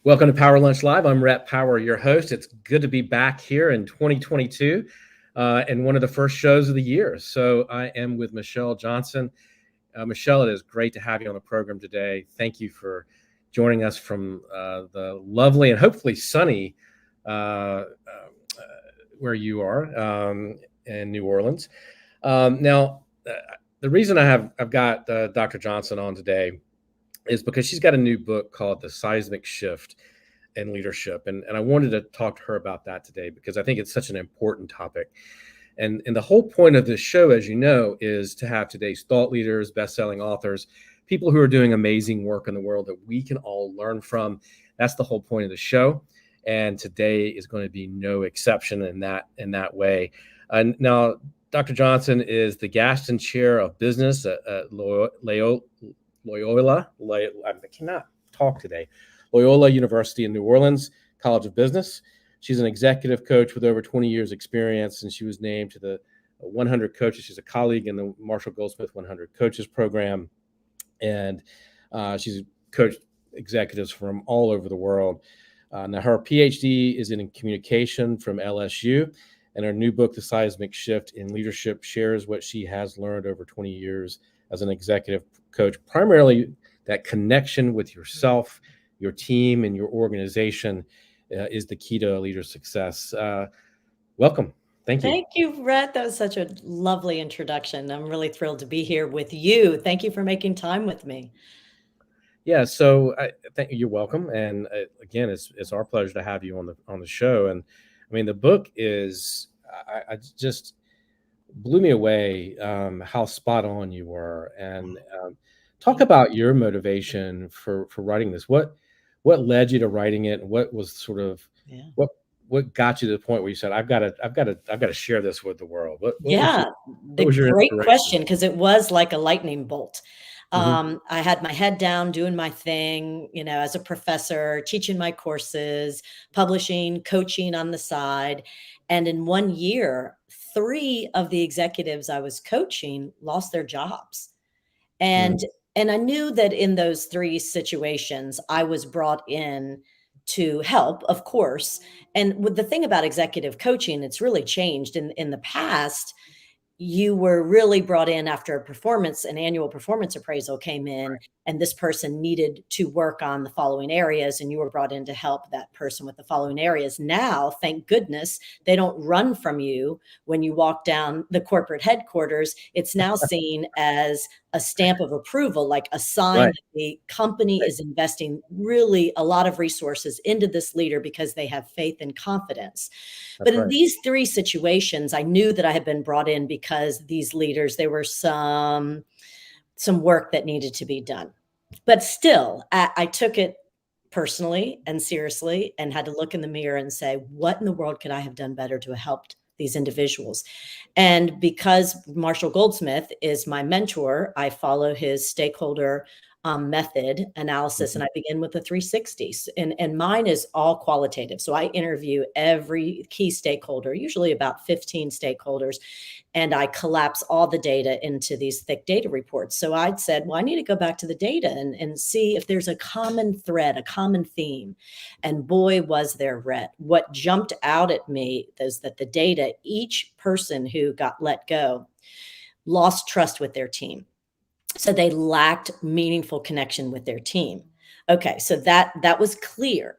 Welcome to Power Lunch Live. I'm Rhett Power, your host. It's good to be back here in 2022 and one of the first shows of the year. So I am with Michelle Johnston. Michelle, it is great to have you on the program today. Thank you for joining us from the lovely and hopefully sunny where you are in New Orleans. Now, the reason I've got Dr. Johnston on today is because she's got a new book called The Seismic Shift in Leadership. And I wanted to talk to her about that today because I think it's such an important topic. And the whole point of this show, as you know, is to have today's thought leaders, best-selling authors, people who are doing amazing work in the world that we can all learn from. That's the whole point of the show. And today is going to be no exception in that way. Now, Dr. Johnston is the Gaston Chair of Business at Loyola. I cannot talk today. Loyola University in New Orleans, College of Business. She's an executive coach with over 20 years experience, and she was named to the 100 coaches. She's a colleague in the Marshall Goldsmith 100 Coaches Program, and she's coached executives from all over the world. Now, her Ph.D. is in communication from LSU, and her new book, The Seismic Shift in Leadership, shares what she has learned over 20 years as an executive coach, primarily that connection with yourself, your team, and your organization is the key to a leader's success. Welcome. Thank you. Thank you, Rhett. That was such a lovely introduction. I'm really thrilled to be here with you. Thank you for making time with me. Yeah, so you're welcome. And again, it's our pleasure to have you on the show. And I mean, the book is, I just blew me away how spot on you were. And talk about your motivation for writing this. What led you to writing it, and what was sort of what got you to the point where you said, I've got to share this with the world? What was your great question, because it was like a lightning bolt. Mm-hmm. I had my head down, doing my thing, as a professor, teaching my courses, publishing, coaching on the side. And in 1 year, 3 of the executives I was coaching lost their jobs. And I knew that in those 3 situations, I was brought in to help, of course. And with the thing about executive coaching, it's really changed. In the past, you were really brought in after an annual performance appraisal came in, Right. And this person needed to work on the following areas, and you were brought in to help that person with the following areas. Now, thank goodness, they don't run from you when you walk down the corporate headquarters. It's now seen as a stamp of approval, like a sign Right. that the company is investing really a lot of resources into this leader because they have faith and confidence. But in these 3 situations, I knew that I had been brought in because these leaders, there were some work that needed to be done. But still, I took it personally and seriously and had to look in the mirror and say, what in the world could I have done better to have helped these individuals? And because Marshall Goldsmith is my mentor, I follow his stakeholder method analysis, and I begin with the 360s. And mine is all qualitative. So I interview every key stakeholder, usually about 15 stakeholders, and I collapse all the data into these thick data reports. So I'd said, well, I need to go back to the data and see if there's a common thread, a common theme. And boy, was there, Rhett. What jumped out at me is that the data, each person who got let go lost trust with their team. So they lacked meaningful connection with their team. Okay, so that was clear.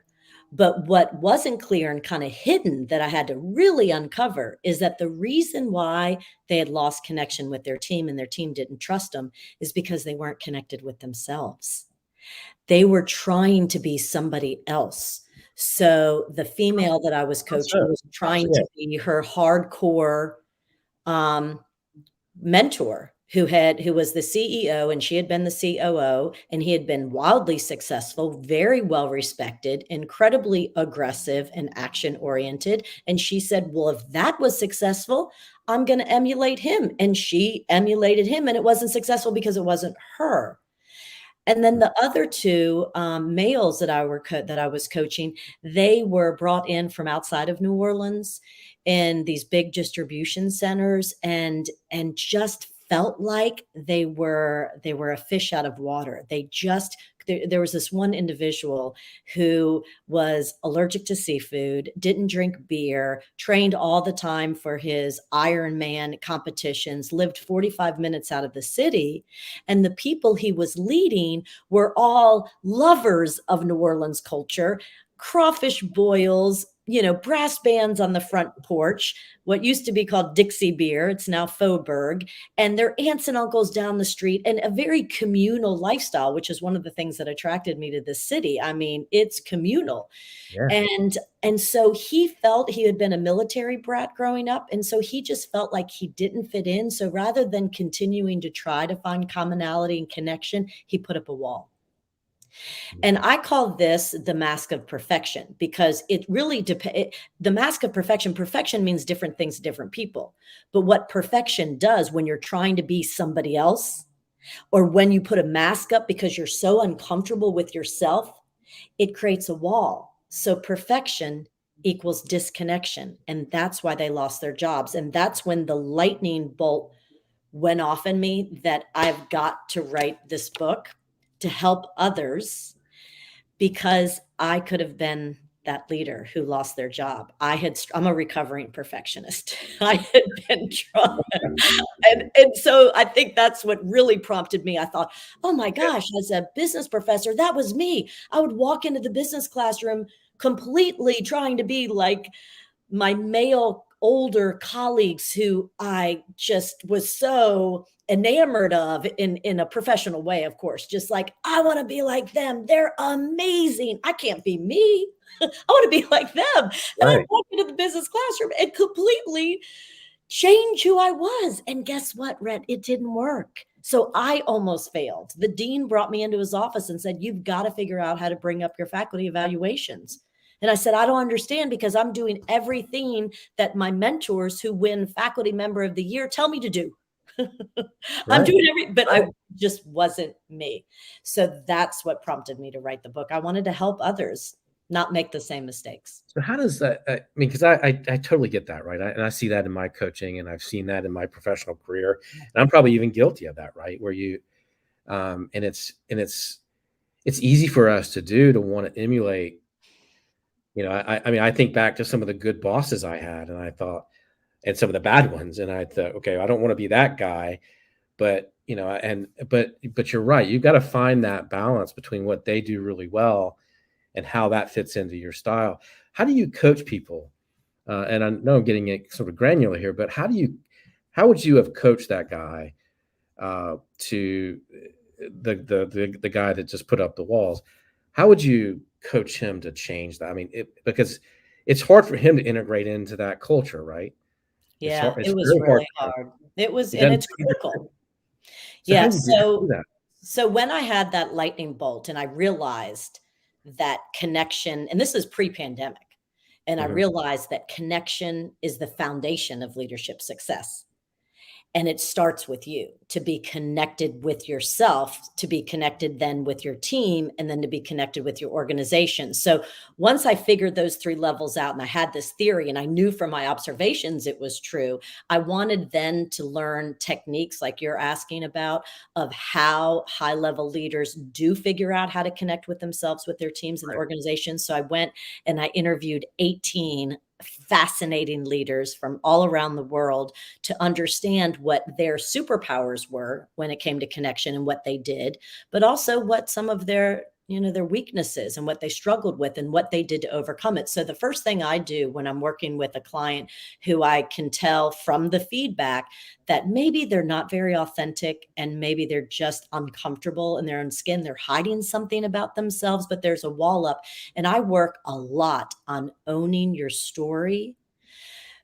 But what wasn't clear and kind of hidden that I had to really uncover is that the reason why they had lost connection with their team and their team didn't trust them is because they weren't connected with themselves. They were trying to be somebody else. So the female that I was coaching was trying to be her hardcore mentor who was the CEO, and she had been the COO, and he had been wildly successful, very well respected, incredibly aggressive and action oriented. And she said, well, if that was successful, I'm going to emulate him. And she emulated him, and it wasn't successful because it wasn't her. And then the other 2 males that I was coaching, they were brought in from outside of New Orleans in these big distribution centers, and just felt like they were a fish out of water. there was this one individual who was allergic to seafood, didn't drink beer, trained all the time for his Ironman competitions, lived 45 minutes out of the city. And the people he was leading were all lovers of New Orleans culture, crawfish boils, brass bands on the front porch, what used to be called Dixie beer. It's now Faubourg, and their aunts and uncles down the street, and a very communal lifestyle, which is one of the things that attracted me to this city. I mean, it's communal. Yeah. And so he felt he had been a military brat growing up. And so he just felt like he didn't fit in. So rather than continuing to try to find commonality and connection, he put up a wall. And I call this the mask of perfection, because it really depends. The mask of perfection means different things to different people. But what perfection does when you're trying to be somebody else, or when you put a mask up because you're so uncomfortable with yourself, it creates a wall. So perfection equals disconnection. And that's why they lost their jobs. And that's when the lightning bolt went off in me that I've got to write this book to help others, because I could have been that leader who lost their job. I'm a recovering perfectionist. I had been trying. And so I think that's what really prompted me. I thought, oh my gosh, as a business professor, that was me. I would walk into the business classroom completely trying to be like my male older colleagues who I just was so enamored of in a professional way, of course, just like, I want to be like them. They're amazing. I can't be me. I want to be like them. And I walked into the business classroom and completely changed who I was. And guess what, Rhett? It didn't work. So I almost failed. The dean brought me into his office and said, you've got to figure out how to bring up your faculty evaluations. And I said, I don't understand, because I'm doing everything that my mentors who win faculty member of the year tell me to do. I'm doing but I just wasn't me. So that's what prompted me to write the book. I wanted to help others not make the same mistakes. So how does that, I mean, because I totally get that, right? And I see that in my coaching, and I've seen that in my professional career, and I'm probably even guilty of that, right? Where you, and it's easy for us to want to emulate. I mean, I think back to some of the good bosses I had, and I thought, and some of the bad ones, and I thought, okay, I don't want to be that guy, but but you're right. You've got to find that balance between what they do really well and how that fits into your style. How do you coach people? And I know I'm getting it sort of granular here, but how would you have coached that guy to the guy that just put up the walls? How would you coach him to change that? I mean, because it's hard for him to integrate into that culture, right? Yeah, it was really hard. It was, and it's critical. Yeah. So when I had that lightning bolt and I realized that connection, and this is pre-pandemic, and I realized that connection is the foundation of leadership success. And it starts with you, to be connected with yourself, to be connected then with your team, and then to be connected with your organization. So once I figured those three levels out, and I had this theory, and I knew from my observations it was true, I wanted then to learn techniques like you're asking about, of how high-level leaders do figure out how to connect with themselves, with their teams and the organization. So I went and I interviewed 18 fascinating leaders from all around the world to understand what their superpowers were when it came to connection and what they did, but also what some of their weaknesses and what they struggled with and what they did to overcome it. So the first thing I do when I'm working with a client who I can tell from the feedback that maybe they're not very authentic, and maybe they're just uncomfortable in their own skin, they're hiding something about themselves, but there's a wall up. And I work a lot on owning your story,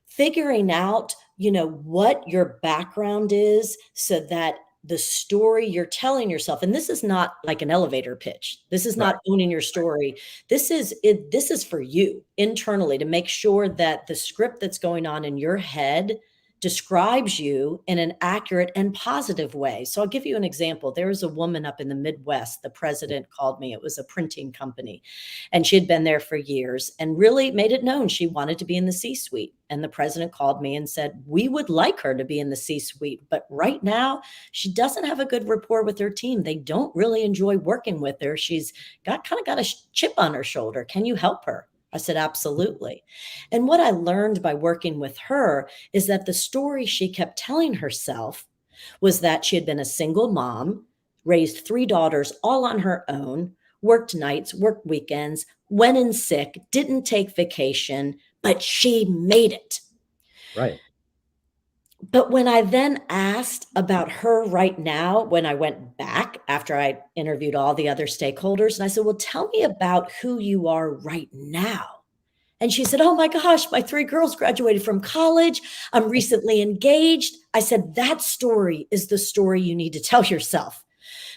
figuring out, what your background is, so that the story you're telling yourself, and this is not like an elevator pitch. This is not owning your story. This is for you internally, to make sure that the script that's going on in your head describes you in an accurate and positive way. So I'll give you an example. There was a woman up in the Midwest. The president called me. It was a printing company, and she had been there for years and really made it known she wanted to be in the C-suite. And the president called me and said, we would like her to be in the C-suite, but right now she doesn't have a good rapport with her team. They don't really enjoy working with her. She's got a chip on her shoulder. Can you help her? I said, absolutely. And what I learned by working with her is that the story she kept telling herself was that she had been a single mom, raised 3 daughters all on her own, worked nights, worked weekends, went in sick, didn't take vacation, but she made it. Right. But when I then asked about her right now, when I went back after I interviewed all the other stakeholders, and I said, well, tell me about who you are right now. And she said, oh my gosh, my 3 girls graduated from college. I'm recently engaged. I said, that story is the story you need to tell yourself,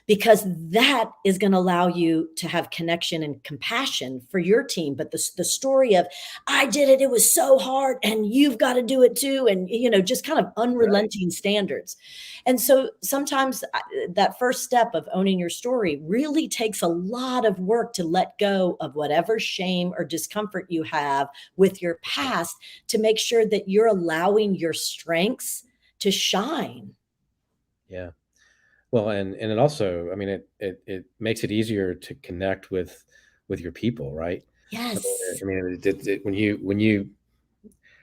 because that is going to allow you to have connection and compassion for your team. But the story of, I did it, it was so hard, and you've got to do it too. And, just kind of unrelenting standards. And so sometimes that first step of owning your story really takes a lot of work to let go of whatever shame or discomfort you have with your past, to make sure that you're allowing your strengths to shine. Yeah. Well, and it also, I mean, it makes it easier to connect with your people, right? Yes. I mean,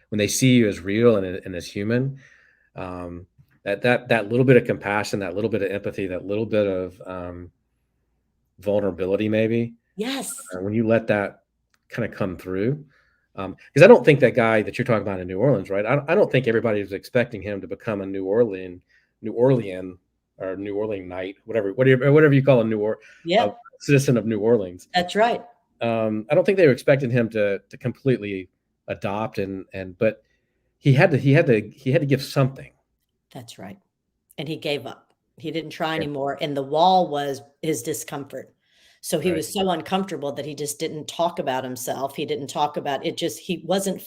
when they see you as real and as human, that little bit of compassion, that little bit of empathy, that little bit of vulnerability, maybe, Yes. when you let that kind of come through, because I don't think that guy that you're talking about in New Orleans, right? I don't think everybody was expecting him to become a New Orleans or New Orleanite, whatever you call a citizen of New Orleans. That's right. I don't think they were expecting him to completely adopt, but he had to give something. That's right. And he gave up. He didn't try anymore. And the wall was his discomfort. So he was so uncomfortable that he just didn't talk about himself. He didn't talk about it. He wasn't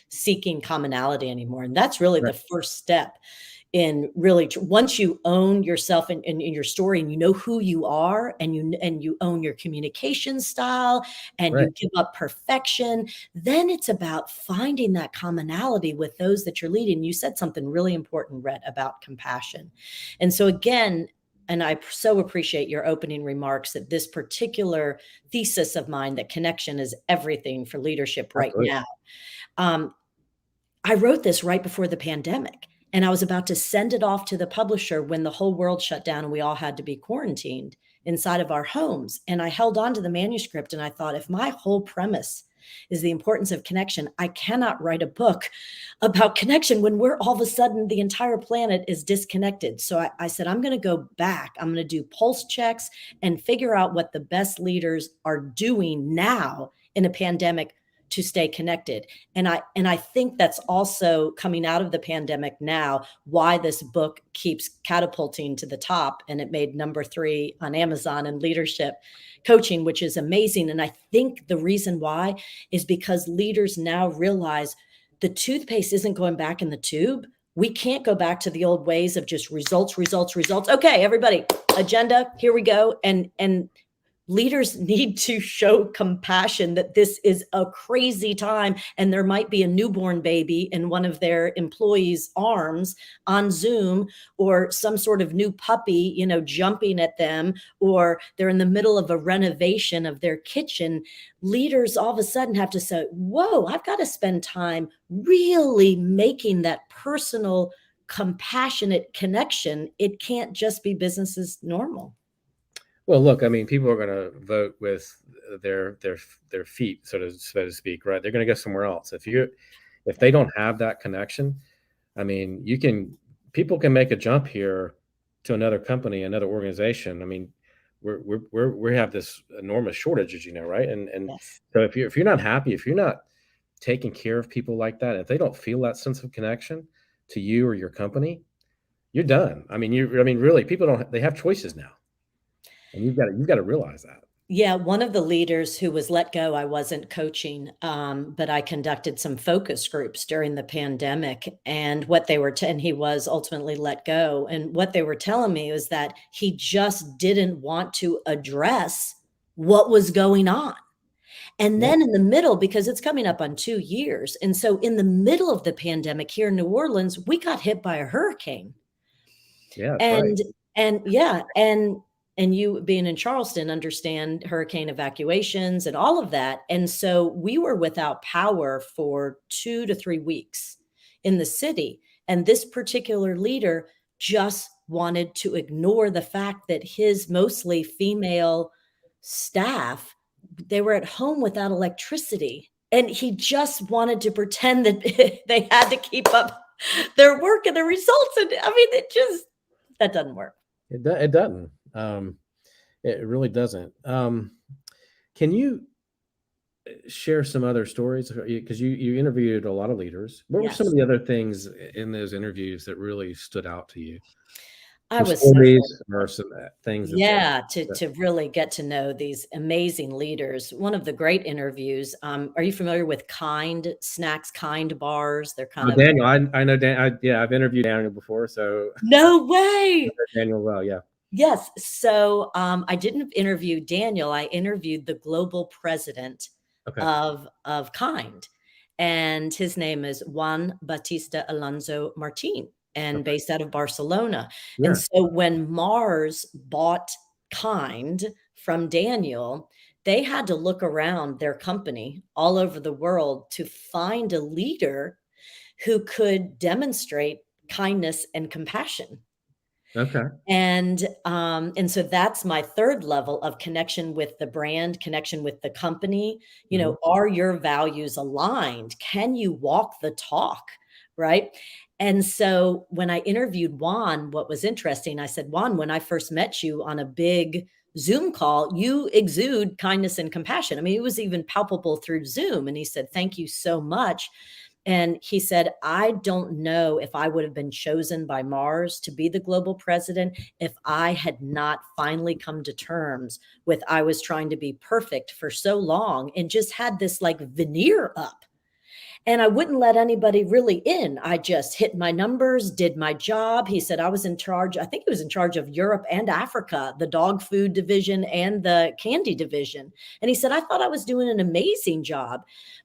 seeking commonality anymore. And that's really the first step in really, once you own yourself and your story, and you know who you are, and you own your communication style, and you give up perfection, then it's about finding that commonality with those that you're leading. You said something really important, Rhett, about compassion. And so again, and I so appreciate your opening remarks that this particular thesis of mine, that connection is everything for leadership right now. I wrote this right before the pandemic, and I was about to send it off to the publisher when the whole world shut down and we all had to be quarantined inside of our homes. And I held on to the manuscript, and I thought, if my whole premise is the importance of connection, I cannot write a book about connection when we're all of a sudden the entire planet is disconnected. So I said, I'm going to go back. I'm going to do pulse checks and figure out what the best leaders are doing now in a pandemic to stay connected. And I think that's also coming out of the pandemic now, why this book keeps catapulting to the top. And it made number 3 on Amazon in leadership coaching, which is amazing. And I think the reason why is because leaders now realize the toothpaste isn't going back in the tube. We can't go back to the old ways of just results. Okay, everybody, agenda, here we go. And leaders need to show compassion that this is a crazy time, and there might be a newborn baby in one of their employees' arms on Zoom, or some sort of new puppy, jumping at them, or they're in the middle of a renovation of their kitchen. Leaders all of a sudden have to say, whoa, I've got to spend time really making that personal, compassionate connection. It can't just be business as normal. Well, look, I mean, people are going to vote with their feet, so to speak, right? They're going to go somewhere else. If they don't have that connection, I mean, people can make a jump here to another company, another organization. I mean, we have this enormous shortage, as you know, right? And so if you're not happy, if you're not taking care of people like that, if they don't feel that sense of connection to you or your company, you're done. I mean, really, people they have choices now. And you've got to realize that. Yeah, one of the leaders who was let go, I wasn't coaching, but I conducted some focus groups during the pandemic, and what they were and he was ultimately let go, and what they were telling me was that he just didn't want to address what was going on. And Yeah. then in the middle, because it's coming up on 2 years, and so in the middle of the pandemic here in New Orleans, we got hit by a hurricane. Yeah, that's right. And yeah, and you being in Charleston understand hurricane evacuations and all of that, and so we were without power for 2 to 3 weeks in the city, and this particular leader just wanted to ignore the fact that his mostly female staff, they were at home without electricity, and he just wanted to pretend that they had to keep up their work and their results, and I mean, it just that doesn't work. It doesn't. It really doesn't. Can you share some other stories? Because you interviewed a lot of leaders. What were some of Yes. the other things in those interviews that really stood out to you? I Some was so stories or some things that Yeah, that to really get to know these amazing leaders. One of the great interviews, are you familiar with Kind Snacks, Kind bars? They're kind Oh, of Daniel, I know yeah, I've interviewed Daniel before, so No I way! know Daniel well, yeah. Yes. So, I didn't interview Daniel, I interviewed the global president Okay. of Kind, and his name is Juan Bautista Alonso Martin, and Okay. based out of Barcelona. And Yeah. so when Mars bought Kind from Daniel, they had to look around their company all over the world to find a leader who could demonstrate kindness and compassion. Okay. And so that's my third level of connection with the brand, connection with the company. You Mhm. know, are your values aligned? Can you walk the talk? Right. And so when I interviewed Juan, what was interesting, I said, Juan, when I first met you on a big Zoom call, you exude kindness and compassion. I mean, it was even palpable through Zoom. And he said, thank you so much. And he said, I don't know if I would have been chosen by Mars to be the global president if I had not finally come to terms with I was trying to be perfect for so long and just had this like veneer up. And I wouldn't let anybody really in. I just hit my numbers, did my job. He said I was in charge. I think he was in charge of Europe and Africa, the dog food division and the candy division. And he said, I thought I was doing an amazing job.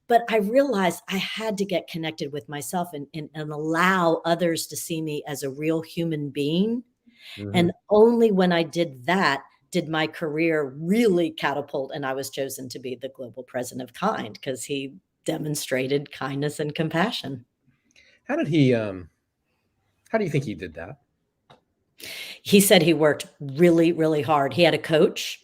But I realized I had to get connected with myself and allow others to see me as a real human being. And Mhm. only when I did that did my career really catapult. And I was chosen to be the global president of Kind because he demonstrated kindness and compassion. How did he, how do you think he did that? He said he worked really, really hard. He had a coach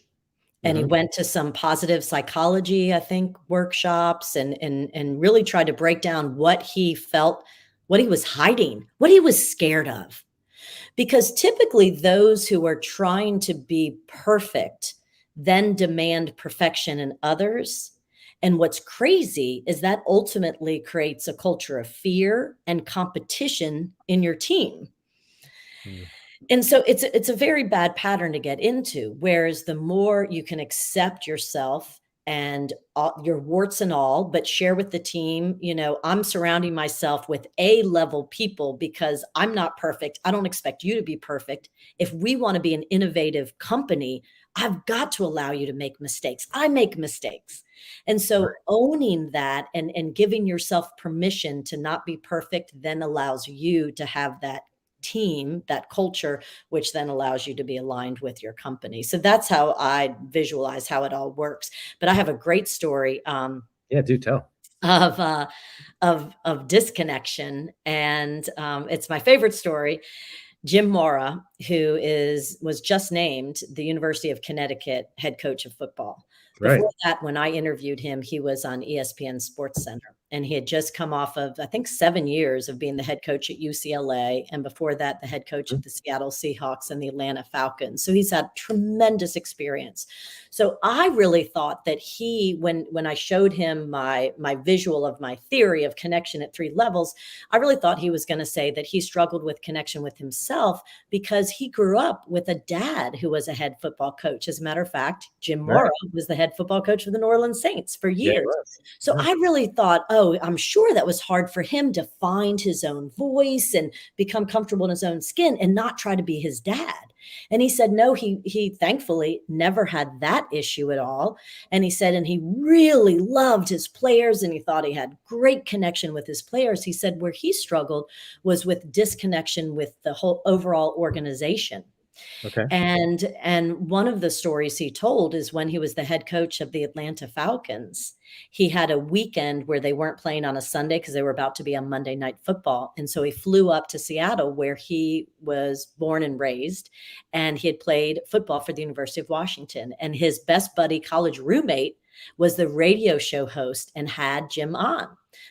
and he Mhm. went to some positive psychology, I think, workshops and really tried to break down what he felt, what he was hiding, what he was scared of. Because typically those who are trying to be perfect then demand perfection in others. And what's crazy is that ultimately creates a culture of fear and competition in your team. Mm. And so it's a very bad pattern to get into, whereas the more you can accept yourself and all, your warts and all, but share with the team, you know, I'm surrounding myself with A-level people because I'm not perfect. I don't expect you to be perfect. If we want to be an innovative company, I've got to allow you to make mistakes. I make mistakes. And so Right. owning that and giving yourself permission to not be perfect then allows you to have that team, that culture, which then allows you to be aligned with your company. So that's how I visualize how it all works. But I have a great story Yeah, do tell. of of disconnection, and it's my favorite story. Jim Mora, who is was just named the University of Connecticut head coach of football. Right. Before that, when I interviewed him, he was on ESPN Sports Center. And he had just come off of, I think, 7 years of being the head coach at UCLA. And before that, the head coach of the Seattle Seahawks and the Atlanta Falcons. So he's had tremendous experience. So I really thought that when I showed him my visual of my theory of connection at 3 levels, I really thought he was going to say that he struggled with connection with himself because he grew up with a dad who was a head football coach. As a matter of fact, Jim Mora was the head football coach for the New Orleans Saints for years. So I really thought, oh, I'm sure that was hard for him to find his own voice and become comfortable in his own skin and not try to be his dad. And he said, no, he thankfully never had that issue at all. And he said, and he really loved his players and he thought he had great connection with his players. He said where he struggled was with disconnection with the whole overall organization. Okay. And one of the stories he told is when he was the head coach of the Atlanta Falcons, he had a weekend where they weren't playing on a Sunday because they were about to be on Monday Night Football. And so he flew up to Seattle where he was born and raised, and he had played football for the University of Washington. And his best buddy, college roommate, was the radio show host and had Jim on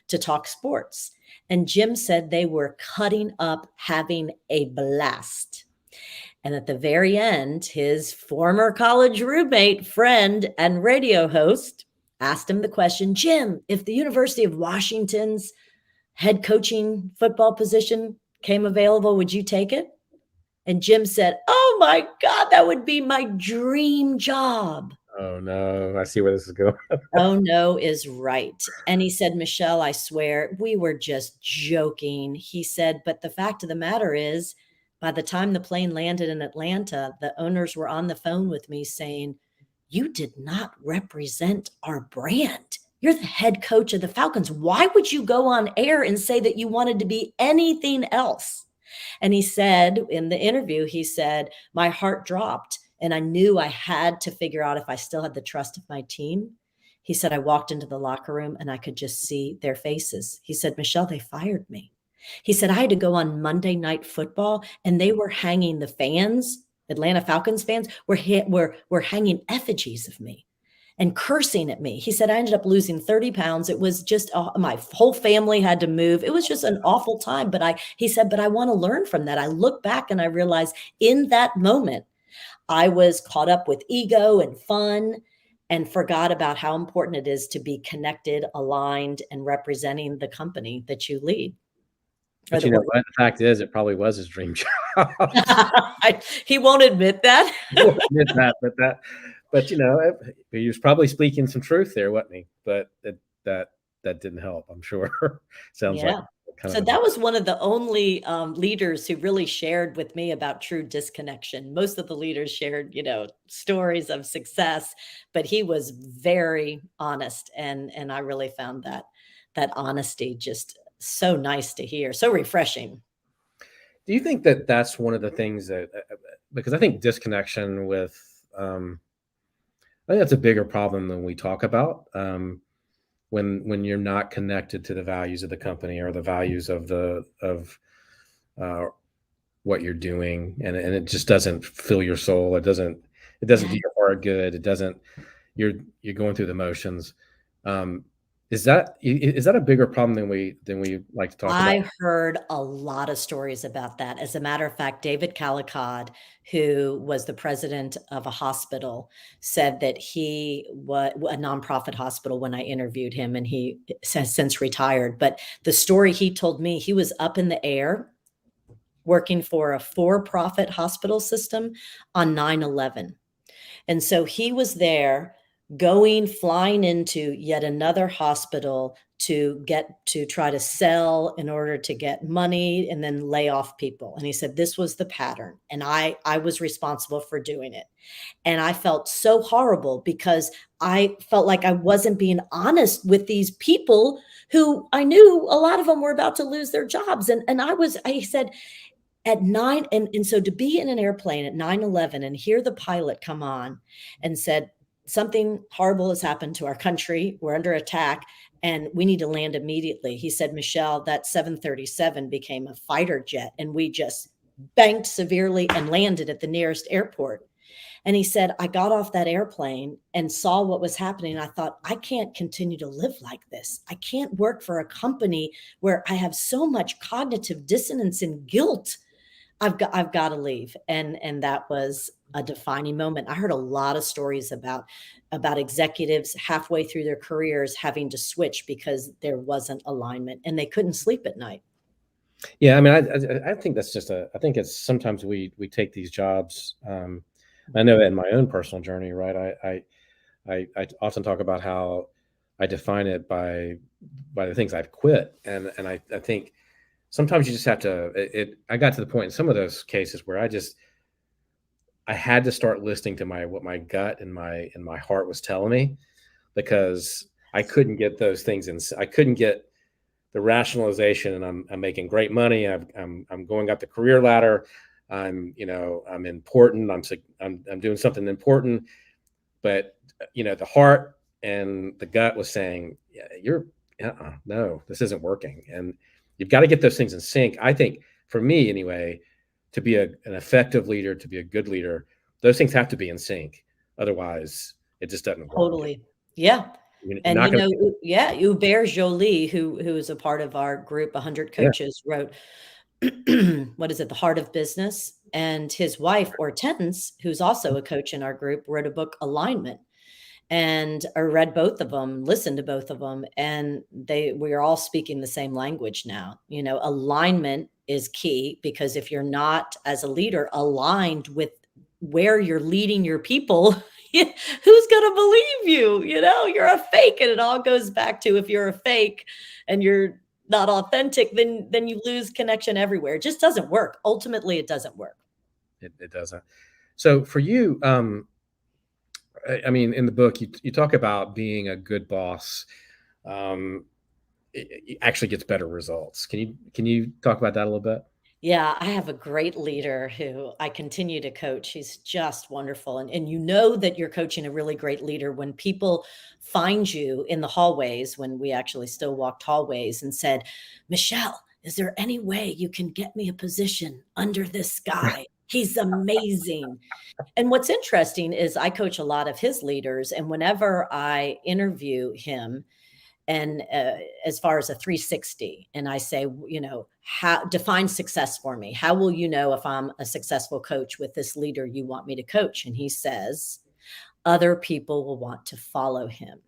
to talk sports. And Jim said they were cutting up, having a blast. And at the very end, his former college roommate, friend, and radio host asked him the question, Jim, if the University of Washington's head coaching football position came available, would you take it? And Jim said, oh my God, that would be my dream job. Oh no, I see where this is going. Oh no is right. And he said, Michelle, I swear, we were just joking. He said, but the fact of the matter is, by the time the plane landed in Atlanta, the owners were on the phone with me saying, you did not represent our brand. You're the head coach of the Falcons. Why would you go on air and say that you wanted to be anything else? And he said in the interview, he said, my heart dropped and I knew I had to figure out if I still had the trust of my team. He said, I walked into the locker room and I could just see their faces. He said, Michelle, they fired me. He said, I had to go on Monday Night Football and they were hanging the fans, Atlanta Falcons fans were hanging effigies of me and cursing at me. He said, I ended up losing 30 pounds. It was just, my whole family had to move. It was just an awful time. But he said, but I want to learn from that. I look back and I realized in that moment, I was caught up with ego and fun and forgot about how important it is to be connected, aligned, and representing the company that you lead. But you know what? The fact is, it probably was his dream job. He won't admit that. He won't admit that, but you know, he was probably speaking some truth there, wasn't he? But that didn't help, I'm sure. Sounds like. So that was one of the only leaders who really shared with me about true disconnection. Most of the leaders shared, stories of success, but he was very honest, and I really found that honesty just so nice to hear, so refreshing. Do you think that that's one of the things that, because I think disconnection with, I think that's a bigger problem than we talk about. When you're not connected to the values of the company or the values of what you're doing, and it just doesn't fill your soul. It doesn't do your heart good. It doesn't. You're going through the motions. Is that a bigger problem than we like to talk about? I heard a lot of stories about that. As a matter of fact, David Calicod, who was the president of a hospital, said that he was a nonprofit hospital when I interviewed him, and he has since retired. But the story he told me, he was up in the air working for a for-profit hospital system on 9/11. And so he was there flying into yet another hospital to try to sell in order to get money and then lay off people. And he said, this was the pattern. And I was responsible for doing it. And I felt so horrible because I felt like I wasn't being honest with these people who I knew a lot of them were about to lose their jobs. And I said, at 9, and so to be in an airplane at 9/11 and hear the pilot come on and said, something horrible has happened to our country. We're under attack and we need to land immediately. He said, Michelle, that 737 became a fighter jet and we just banked severely and landed at the nearest airport. And he said, I got off that airplane and saw what was happening. I thought, I can't continue to live like this. I can't work for a company where I have so much cognitive dissonance and guilt. I've got to leave. And that was a defining moment. I heard a lot of stories about executives halfway through their careers having to switch because there wasn't alignment and they couldn't sleep at night. Yeah, I mean, I think that's just I think it's sometimes we take these jobs. I know in my own personal journey, right? I often talk about how I define it by the things I've quit, and I think sometimes you just have to. I got to the point in some of those cases where I had to start listening to what my gut and my heart was telling me, because I couldn't get those things in. I couldn't get the rationalization, and I'm making great money. I'm going up the career ladder. I'm important. I'm doing something important, but the heart and the gut was saying, yeah, no, this isn't working. And you've got to get those things in sync. I think for me anyway, to be an effective leader, to be a good leader, those things have to be in sync. Otherwise it just doesn't work. Totally. Yeah. And Hubert Joly, who is a part of our group, 100 Coaches, wrote, what is it, The Heart of Business? And his wife, Hortense, who's also a coach in our group, wrote a book, Alignment. And I read both of them, listened to both of them, and we are all speaking the same language now. Alignment is key, because if you're not, as a leader, aligned with where you're leading your people, who's going to believe you? You're a fake. And it all goes back to, if you're a fake and you're not authentic, then you lose connection everywhere. It just doesn't work. Ultimately, it doesn't work. It doesn't. So for you, I mean, in the book, you talk about being a good boss. It actually gets better results. Can you talk about that a little bit? Yeah, I have a great leader who I continue to coach. He's just wonderful. And you know that you're coaching a really great leader when people find you in the hallways, when we actually still walked hallways, and said, Michelle, is there any way you can get me a position under this guy? He's amazing. And what's interesting is I coach a lot of his leaders, and whenever I interview him, and as far as a 360, and I say, how define success for me? How will you know if I'm a successful coach with this leader you want me to coach? And he says, other people will want to follow him.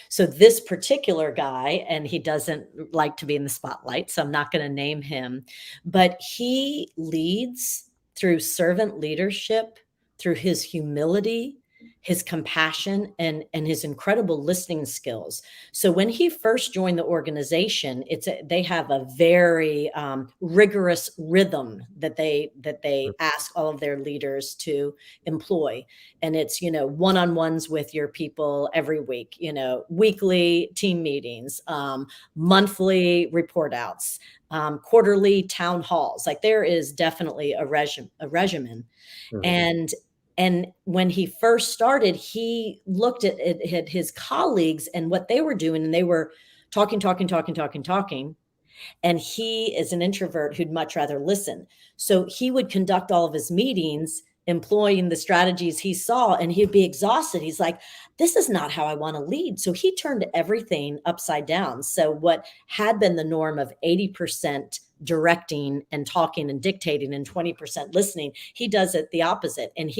So this particular guy, and he doesn't like to be in the spotlight, so I'm not going to name him, but he leads through servant leadership, through his humility, his compassion, and his incredible listening skills. So when he first joined the organization, they have a very rigorous rhythm that they ask all of their leaders to employ, and it's one-on-ones with your people every week, weekly team meetings, monthly report outs, quarterly town halls. Like, there is definitely a regimen. Mm-hmm. And when he first started, he looked at his colleagues and what they were doing, and they were talking. And he is an introvert who'd much rather listen. So he would conduct all of his meetings employing the strategies he saw, and he'd be exhausted. He's like, this is not how I want to lead. So he turned everything upside down. So what had been the norm of 80% directing and talking and dictating and 20% listening, he does it the opposite. And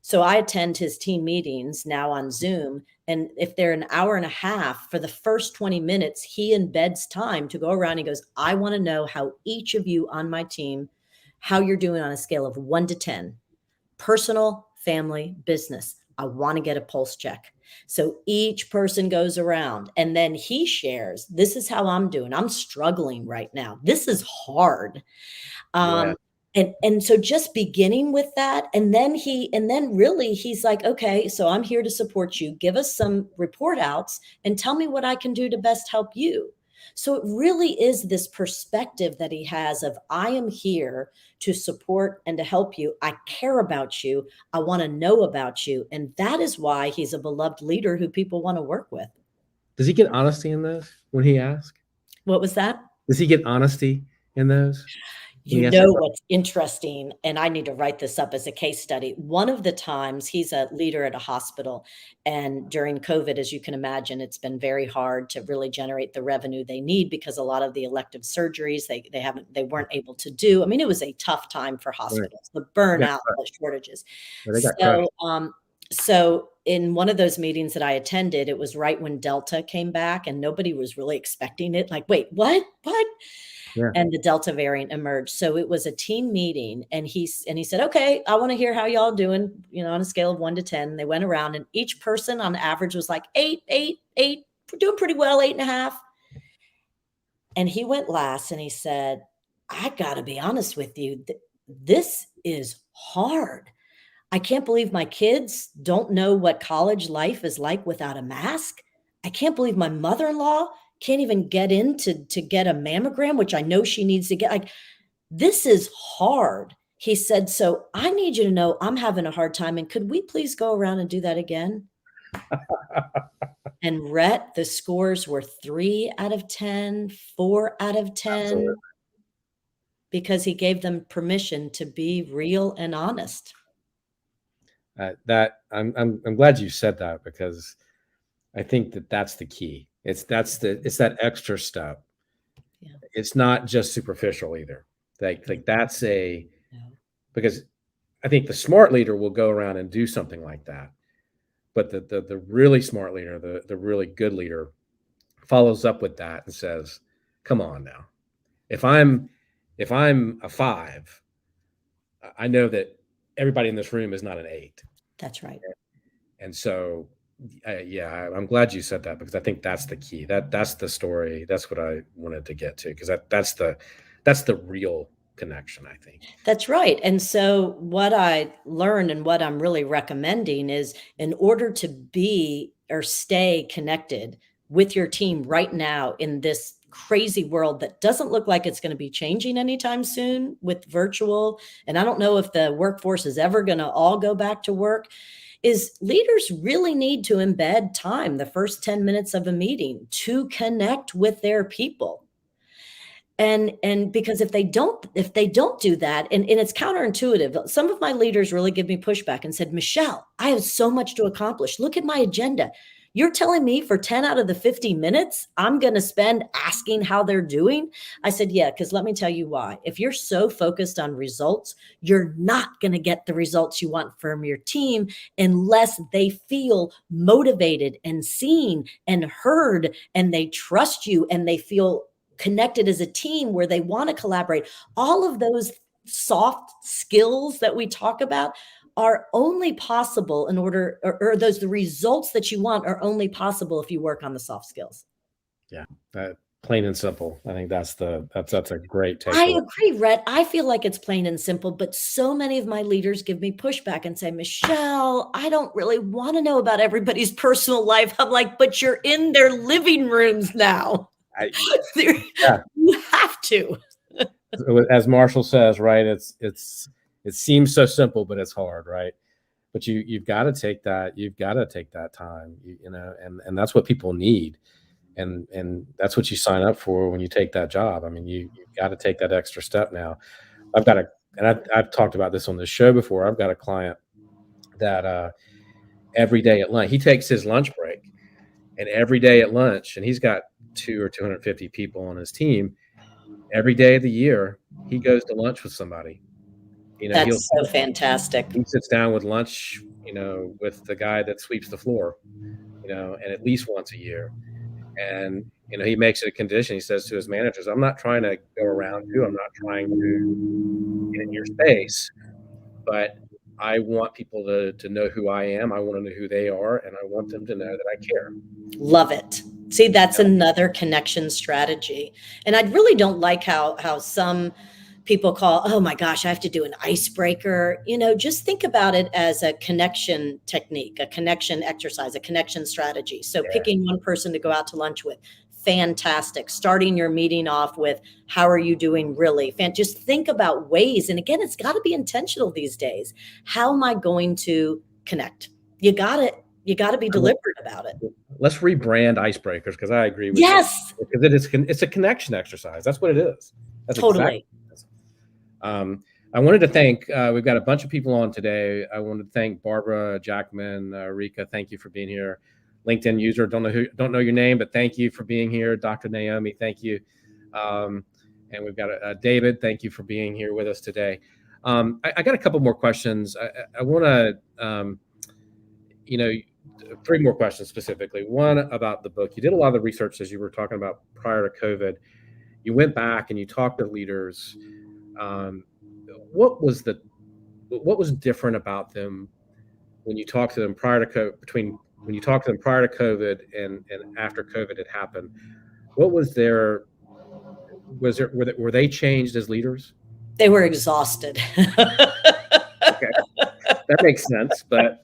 so I attend his team meetings now on Zoom. And if they're an hour and a half, for the first 20 minutes, he embeds time to go around. He goes, I want to know how each of you on my team, how you're doing on a scale of 1 to 10, personal, family, business. I want to get a pulse check. So each person goes around, and then he shares, this is how I'm doing. I'm struggling right now. This is hard. And so just beginning with that, and then really he's like, okay, so I'm here to support you. Give us some report outs and tell me what I can do to best help you. So it really is this perspective that he has of, I am here to support and to help you. I care about you. I want to know about you. And that is why he's a beloved leader who people want to work with. Does he get honesty in those when he asks? What was that? Does he get honesty in those? You know what's interesting, and I need to write this up as a case study. One of the times he's a leader at a hospital, and during COVID, as you can imagine, it's been very hard to really generate the revenue they need because a lot of the elective surgeries they weren't able to do. I mean, it was a tough time for hospitals, the burnout, the shortages. They got crushed. So in one of those meetings that I attended, it was right when Delta came back and nobody was really expecting it. Like, wait, what? Yeah. And the Delta variant emerged. So it was a team meeting, and he said, okay, I want to hear how y'all doing, on a scale of 1 to 10. They went around, and each person on average was like 8, we're doing pretty well, 8.5. And he went last and he said, I gotta be honest with you. This is hard. I can't believe my kids don't know what college life is like without a mask. I can't believe my mother-in-law can't even get in to get a mammogram, which I know she needs to get. Like, this is hard. He said, so I need you to know I'm having a hard time. And could we please go around and do that again? And Rhett, the scores were 3 out of 10, 4 out of 10, absolutely, because he gave them permission to be real and honest. I'm glad you said that, because I think that's the key. It's that extra step. Yeah. It's not just superficial either. Like that's because I think the smart leader will go around and do something like that. But the really smart leader, the really good leader, follows up with that and says, come on now. If I'm a 5, I know that everybody in this room is not an 8. That's right. And so I'm glad you said that, because I think that's the key. That's the story. That's what I wanted to get to, because that's the real connection, I think. That's right. And so what I learned and what I'm really recommending is, in order to be or stay connected with your team right now in this crazy world that doesn't look like it's going to be changing anytime soon with virtual, and I don't know if the workforce is ever going to all go back to work, is leaders really need to embed time, the first 10 minutes of a meeting, to connect with their people. And because if they don't do that, and it's counterintuitive, some of my leaders really give me pushback and said, Michelle, I have so much to accomplish. Look at my agenda. You're telling me for 10 out of the 50 minutes, I'm going to spend asking how they're doing? I said, yeah, because let me tell you why. If you're so focused on results, you're not going to get the results you want from your team unless they feel motivated and seen and heard, and they trust you, and they feel connected as a team where they want to collaborate. All of those soft skills that we talk about are only possible in order, or the results that you want are only possible if you work on the soft skills. Yeah, plain and simple. I think that's a great takeaway. I agree, Rhett. I feel like it's plain and simple, but so many of my leaders give me pushback and say, Michelle, I don't really want to know about everybody's personal life. I'm like, but you're in their living rooms now. You have to. As Marshall says, right? It seems so simple, but it's hard, right? But you've got to take that. You've got to take that time, and that's what people need, and that's what you sign up for when you take that job. I mean, you've got to take that extra step now. I've talked about this on this show before. I've got a client that every day at lunch, he takes his lunch break, and every day at lunch, and he's got 250 people on his team. Every day of the year, he goes to lunch with somebody. That's so fantastic. He sits down with lunch, with the guy that sweeps the floor, and at least once a year. And, he makes it a condition. He says to his managers, I'm not trying to go around you. I'm not trying to get in your space, but I want people to know who I am. I want to know who they are, and I want them to know that I care. Love it. See, that's another connection strategy. And I really don't like how some people call, oh my gosh, I have to do an icebreaker. Just think about it as a connection technique, a connection exercise, a connection strategy. So picking one person to go out to lunch with, fantastic. Starting your meeting off with, how are you doing really? Just think about ways. And again, it's got to be intentional these days. How am I going to connect? You got to be deliberate about it. Let's rebrand icebreakers, because I agree with you. Yes. Because it's a connection exercise. That's what it is. That's totally. Exactly. I wanted to thank, we've got a bunch of people on today. I wanted to thank Barbara, Jackman, Rika. Thank you for being here. LinkedIn user, don't know your name, but thank you for being here. Dr. Naomi, thank you. And we've got David, thank you for being here with us today. I got a couple more questions. I want to, three more questions specifically. One about the book. You did a lot of the research, as you were talking about, prior to COVID. You went back and you talked to leaders. What was different about them when you talked to them prior to COVID, when you talked to them prior to COVID and after COVID had happened? What was were they changed as leaders? They were exhausted. Okay, that makes sense. But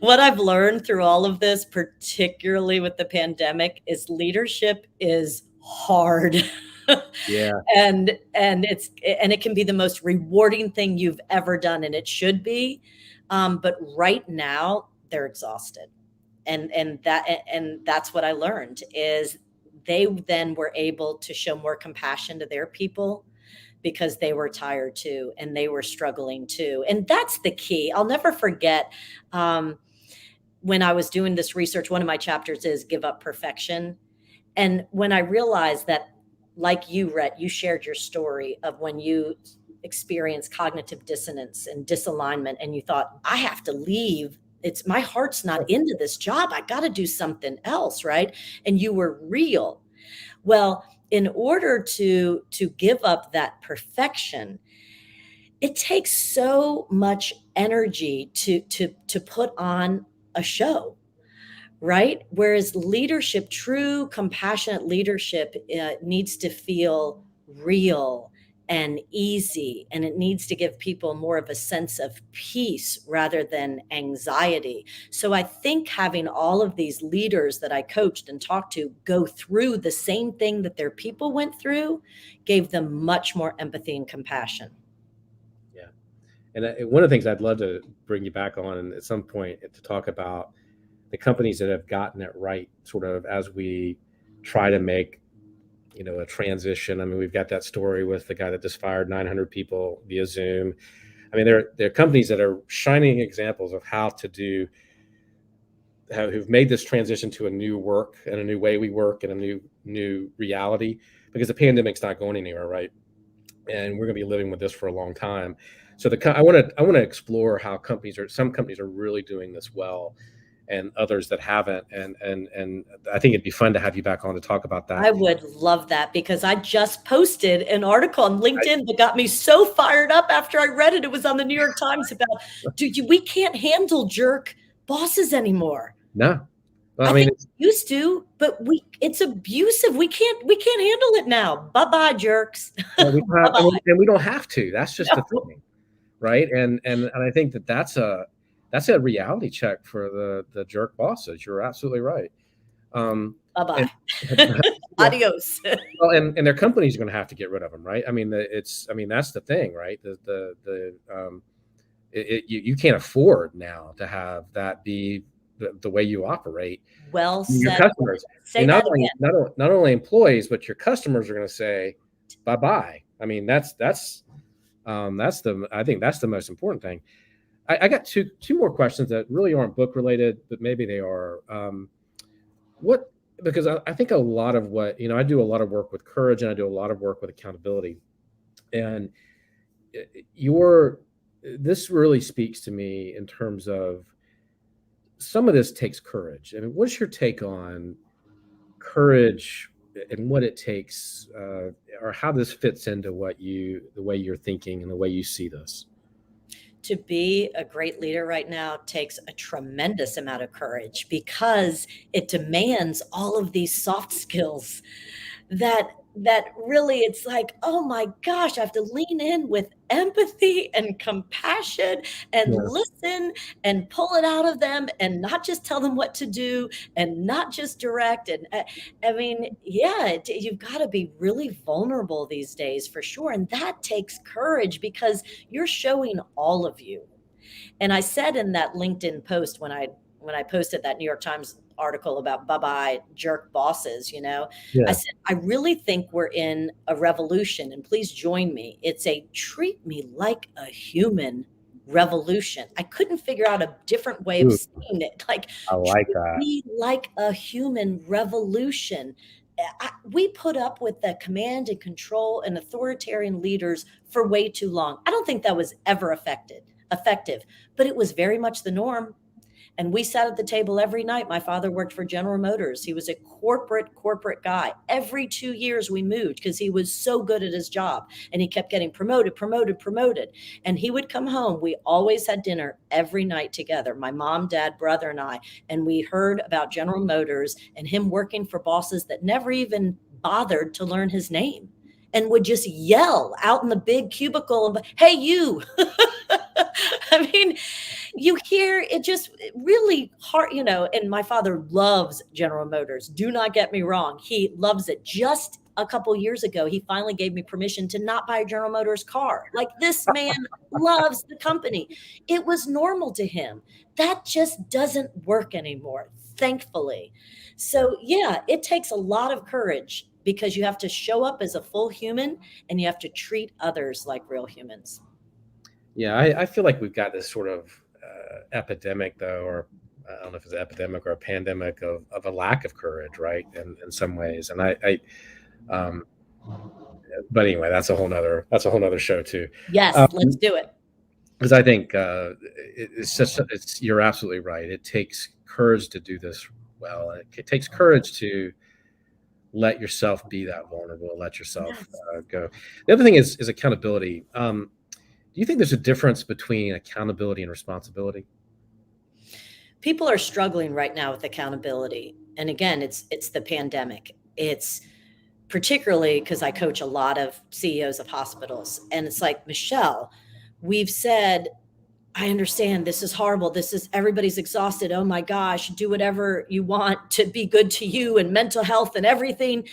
what I've learned through all of this, particularly with the pandemic, is leadership is hard. Yeah. And it can be the most rewarding thing you've ever done, and it should be. But right now they're exhausted. And that's what I learned is they then were able to show more compassion to their people because they were tired too, and they were struggling too. And that's the key. I'll never forget, when I was doing this research, one of my chapters is Give Up Perfection. And when I realized that, like you, Rhett, you shared your story of when you experienced cognitive dissonance and disalignment, and you thought, I have to leave. My heart's not into this job. I got to do something else, right? And you were real. Well, in order to give up that perfection, it takes so much energy to put on a show, right? Whereas leadership, true compassionate leadership, needs to feel real and easy, and it needs to give people more of a sense of peace rather than anxiety. So I think having all of these leaders that I coached and talked to go through the same thing that their people went through gave them much more empathy and compassion. Yeah. And one of the things I'd love to bring you back on at some point to talk about the companies that have gotten it right, sort of as we try to make a transition. I mean, we've got that story with the guy that just fired 900 people via Zoom. I mean, there are companies that are shining examples of who've made this transition to a new work and a new way we work and a new reality, because the pandemic's not going anywhere, right? And we're going to be living with this for a long time. So I want to explore how some companies are really doing this well, and others that haven't. And I think it'd be fun to have you back on to talk about that. I would love that, because I just posted an article on LinkedIn that got me so fired up after I read it. It was on the New York Times about, we can't handle jerk bosses anymore. No. Well, I mean, think we used to, but it's abusive. We can't handle it now. Bye-bye, jerks. Well, and we don't have to. That's just the thing. Right. And I think that's a reality check for the jerk bosses. You're absolutely right. Bye-bye. Adios. Well, and their companies are going to have to get rid of them, right? I mean, that's the thing, right? You can't afford now to have that be the way you operate. Well said. Your customers, say not only employees, but your customers are going to say bye-bye. I mean, I think that's the most important thing. I got two more questions that really aren't book related, but maybe they are. Because I think a lot of what, I do a lot of work with courage, and I do a lot of work with accountability. And this really speaks to me in terms of some of this takes courage. I mean, what's your take on courage and what it takes, or how this fits into the way you're thinking and the way you see this? To be a great leader right now takes a tremendous amount of courage, because it demands all of these soft skills that really, it's like, oh my gosh, I have to lean in with empathy and compassion and listen and pull it out of them, and not just tell them what to do and not just direct. And I mean, you've got to be really vulnerable these days for sure. And that takes courage, because you're showing all of you. And I said in that LinkedIn post when when I posted that New York Times article about bye-bye jerk bosses, I Yeah. said, I really think we're in a revolution, and please join me. It's a treat me like a human revolution. I couldn't figure out a different way of Ooh, saying it. Like, I like treat that. me like a human revolution. We put up with the command and control and authoritarian leaders for way too long. I don't think that was ever effective, but it was very much the norm. And we sat at the table every night. My father worked for General Motors. He was a corporate guy. Every 2 years we moved because he was so good at his job, and he kept getting promoted. And he would come home. We always had dinner every night together, my mom, dad, brother, and I. And we heard about General Motors and him working for bosses that never even bothered to learn his name and would just yell out in the big cubicle, hey, you. I mean, you hear it just really hard, and my father loves General Motors. Do not get me wrong. He loves it. Just a couple years ago, he finally gave me permission to not buy a General Motors car. Like, this man loves the company. It was normal to him. That just doesn't work anymore, thankfully. So yeah, it takes a lot of courage because you have to show up as a full human and you have to treat others like real humans. Yeah, I feel like we've got this sort of epidemic, though, or I don't know if it's an epidemic or a pandemic of a lack of courage, right? In some ways, and um, but anyway, that's a whole nother show too. Yes, let's do it. Because I think you're absolutely right. It takes courage to do this well. It takes courage to let yourself be that vulnerable, let yourself go. The other thing is accountability. Do you think there's a difference between accountability and responsibility? People are struggling right now with accountability. And again, it's the pandemic. It's particularly because I coach a lot of CEOs of hospitals. And it's like, Michelle, we've said, I understand this is horrible. Everybody's exhausted. Oh my gosh, do whatever you want to be good to you and mental health and everything.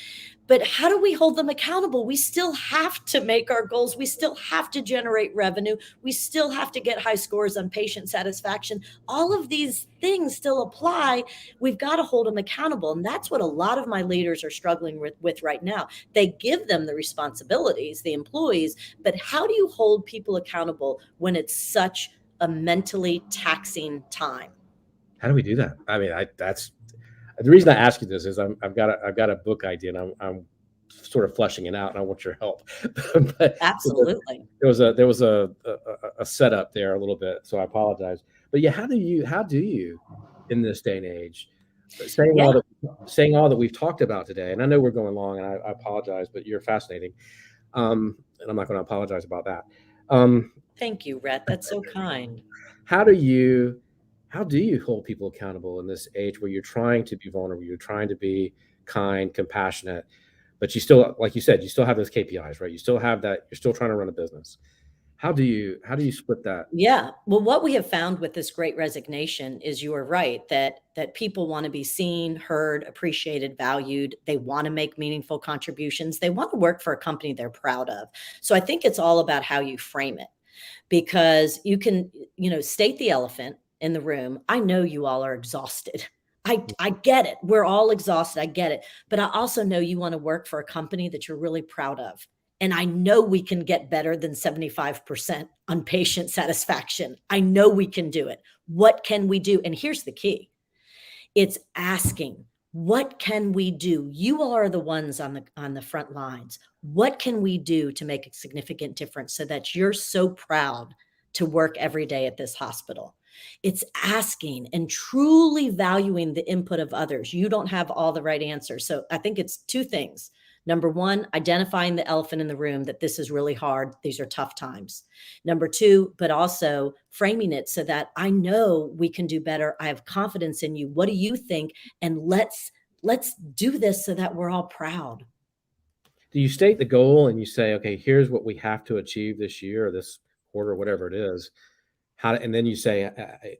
But how do we hold them accountable? We still have to make our goals. We still have to generate revenue. We still have to get high scores on patient satisfaction. All of these things still apply. We've got to hold them accountable. And that's what a lot of my leaders are struggling with right now. They give them the responsibilities, the employees, but how do you hold people accountable when it's such a mentally taxing time? How do we do that? I mean, that's the reason I ask you this is I've got a book idea, and I'm sort of fleshing it out, and I want your help. But Absolutely. there was a setup there a little bit, so I apologize. But yeah, how do you in this day and age, saying Yeah. all that we've talked about today, and I know we're going long, and I apologize, but you're fascinating, and I'm not going to apologize about that. Thank you, Rhett. That's so kind. How do you hold people accountable in this age where you're trying to be vulnerable, you're trying to be kind, compassionate, but you still, like you said, you still have those KPIs, right? You still have that, you're still trying to run a business. How do you split that? Yeah. Well, what we have found with this great resignation is, you are right, that people want to be seen, heard, appreciated, valued. They want to make meaningful contributions. They want to work for a company they're proud of. So I think it's all about how you frame it, because you can, state the elephant in the room. I know you all are exhausted. I get it. We're all exhausted. I get it. But I also know you want to work for a company that you're really proud of. And I know we can get better than 75% on patient satisfaction. I know we can do it. What can we do? And here's the key. It's asking, what can we do? You all are the ones on the front lines. What can we do to make a significant difference so that you're so proud to work every day at this hospital? It's asking and truly valuing the input of others. You don't have all the right answers. So I think it's two things. Number one, identifying the elephant in the room, that this is really hard. These are tough times. Number two, but also framing it so that I know we can do better. I have confidence in you. What do you think? And let's do this so that we're all proud. Do you state the goal and you say, okay, here's what we have to achieve this year or this quarter, whatever it is? And then you say,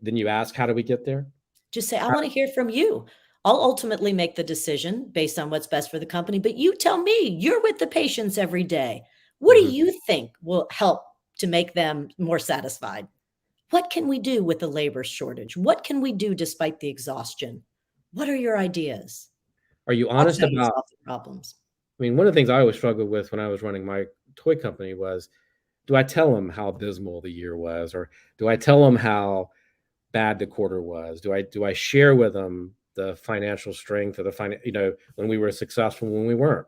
then you ask, how do we get there? Just say, I want to hear from you. I'll ultimately make the decision based on what's best for the company, but you tell me. You're with the patients every day. What do you think will help to make them more satisfied? What can we do with the labor shortage? What can we do despite the exhaustion? What are your ideas? Are you That's honest how you about, solve the problems. I mean, one of the things I always struggled with when I was running my toy company was, do I tell them how abysmal the year was, or do I tell them how bad the quarter was? Do I share with them the financial strength or when we were successful, when we weren't?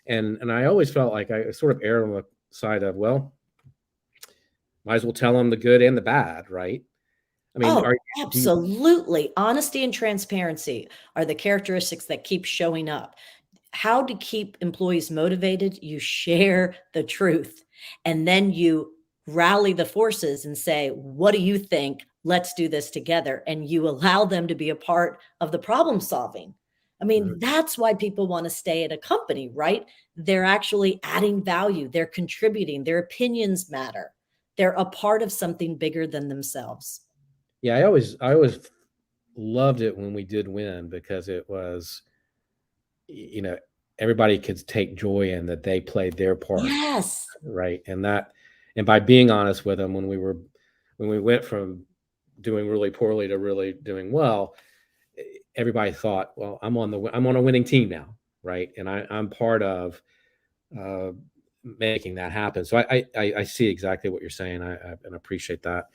And I always felt like I sort of erred on the side of, well, might as well tell them the good and the bad, right? I mean, Oh, do you, absolutely. Honesty and transparency are the characteristics that keep showing up. How to keep employees motivated? You share the truth, and then you rally the forces and say, "What do you think? Let's do this together." And you allow them to be a part of the problem solving. I mean, Mhm. that's why people want to stay at a company, right? They're actually adding value, they're contributing, their opinions matter. They're a part of something bigger than themselves. Yeah, I always loved it when we did win, because it was, you know, everybody could take joy in that they played their part, Yes. right? And by being honest with them, when we went from doing really poorly to really doing well, everybody thought, well, I'm on a winning team now, right? And I'm part of uh, making that happen. So I see exactly what you're saying. And appreciate that.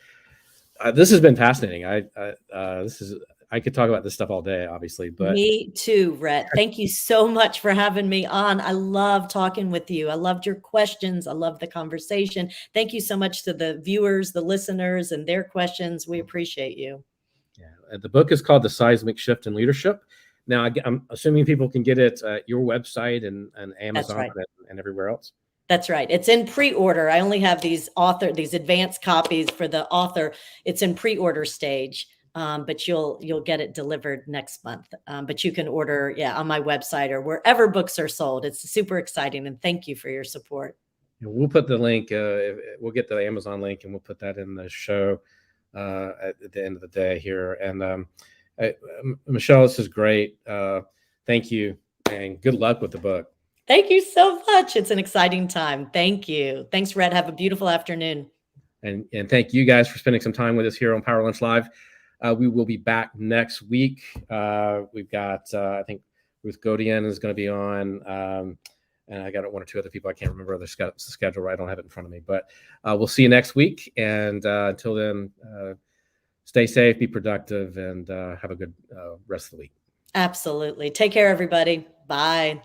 This has been fascinating. I could talk about this stuff all day, obviously, but Me too, Rhett. Thank you so much for having me on. I love talking with you. I loved your questions. I love the conversation. Thank you so much to the viewers, the listeners, and their questions. We appreciate you. yeah, the book is called The Seismic Shift in Leadership. Now, I'm assuming people can get it at your website and That's Amazon right. and everywhere else. That's right. It's in pre-order. I only have these advanced copies for the author. It's in pre-order stage, but you'll get it delivered next month. But you can order, yeah, on my website or wherever books are sold. It's super exciting, and thank you for your support. And we'll put the link. We'll get the Amazon link, and we'll put that in the show at the end of the day here. And Michelle, this is great. Thank you, and good luck with the book. Thank you so much. It's an exciting time. Thank you. Thanks, Red. Have a beautiful afternoon. And thank you guys for spending some time with us here on Power Lunch Live. We will be back next week. We've got, I think Ruth Godian is going to be on. And I got one or two other people. I can't remember the schedule right. I don't have it in front of me. But we'll see you next week. And until then, stay safe, be productive, and have a good rest of the week. Absolutely. Take care, everybody. Bye.